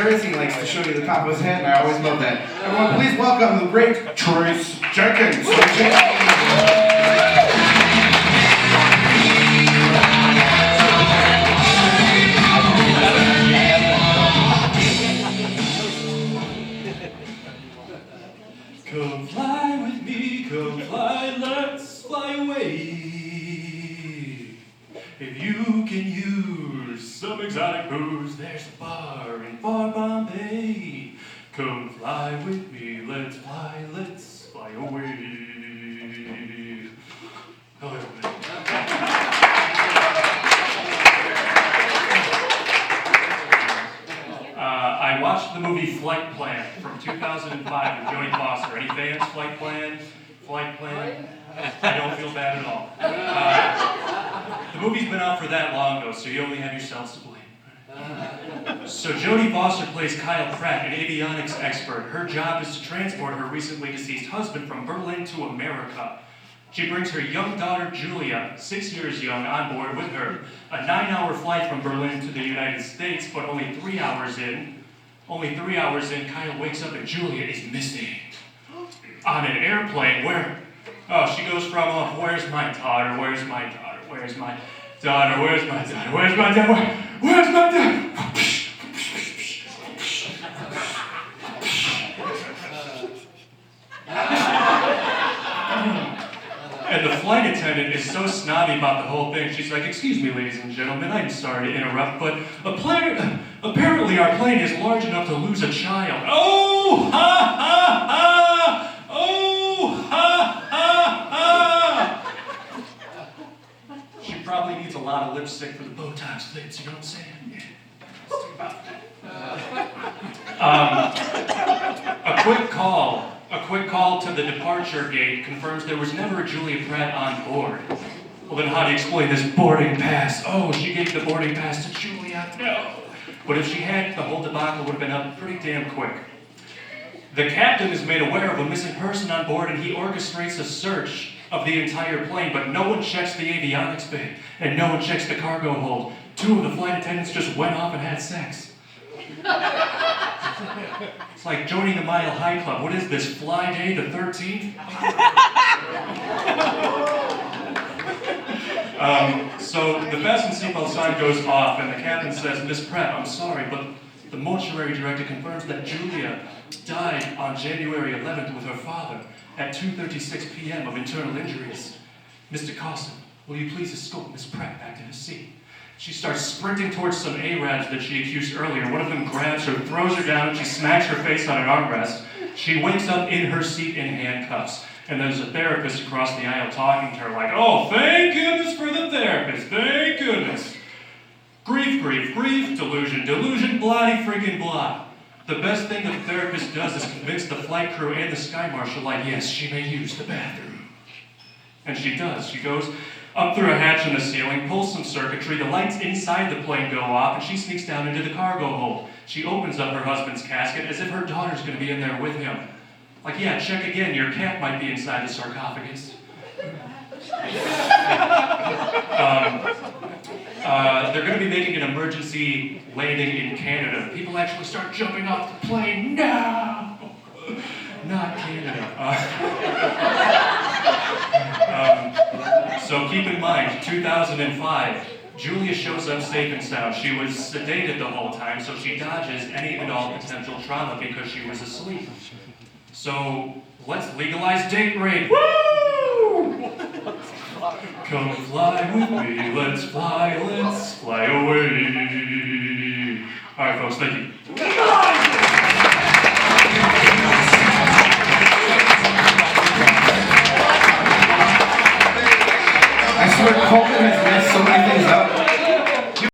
Paris. He likes to show you the top of his head, and I always love that. Everyone, please welcome the great Trace Jenkins. Come fly with me, come fly, let's fly away. If you can use some exotic booze, there's a bar in far Bombay. Come fly with me, let's fly away. Hello, everybody. I watched the movie FlightPlan from 2005 with Jodie Foster. Any fans? FlightPlan? FlightPlan? I don't feel bad at all. The movie's been out for that long, though, so you only have yourselves to blame. So Jodie Foster plays Kyle Pratt, an avionics expert. Her job is to transport her recently deceased husband from Berlin to America. She brings her young daughter, Julia, 6 years young, on board with her. A 9-hour flight from Berlin to the United States, but only 3 hours in, Kyle wakes up and Julia is missing. On an airplane where, she goes from, where's my daughter, where's my daughter, where's my daughter, where's my daughter, where's my daughter, where's my daughter? And the flight attendant is so snobby about the whole thing. She's like, excuse me, ladies and gentlemen, I'm sorry to interrupt, but apparently our plane is large enough to lose a child. Oh, ha, ha, ha! Oh, ha, ha, ha! She probably needs a lot of lipstick for the Botox lips, you know what I'm saying? Yeah. Let's talk about that. A quick call to the departure gate confirms there was never a Julia Pratt on board. Well, then how do you explain this boarding pass? Oh, she gave the boarding pass to Julia? No. But if she had, the whole debacle would have been up pretty damn quick. The captain is made aware of a missing person on board and he orchestrates a search of the entire plane, but no one checks the avionics bay and no one checks the cargo hold. 2 of the flight attendants just went off and had sex. It's like joining the Mile High Club. What is this, Fly Day the 13th? So the fasten seatbelt sign goes off and the captain says, Miss Pratt, I'm sorry, but the mortuary director confirms that Julia died on January 11th with her father at 2:36 p.m. of internal injuries. Mr. Costin, will you please escort Miss Pratt back to her seat? She starts sprinting towards some Arabs that she accused earlier. One of them grabs her, throws her down, and she smacks her face on an armrest. She wakes up in her seat in handcuffs. And there's a therapist across the aisle talking to her like, oh, thank goodness for the therapist, thank goodness. Grief, grief, grief, delusion, delusion, bloody freaking blah. The best thing the therapist does is convince the flight crew and the sky marshal, like, yes, she may use the bathroom. And she does. She goes up through a hatch in the ceiling, pulls some circuitry, the lights inside the plane go off, and she sneaks down into the cargo hold. She opens up her husband's casket as if her daughter's going to be in there with him. Like, yeah, check again, your cat might be inside the sarcophagus. They're going to be making an emergency landing in Canada. People actually start jumping off the plane. No! Not Canada. So keep in mind, 2005, Julia shows up safe and sound. She was sedated the whole time, so she dodges any and all potential trauma because she was asleep. So let's legalize date rape. Woo! Come fly with me, let's fly away. All right, folks, thank you. I swear Colton has messed so many things up.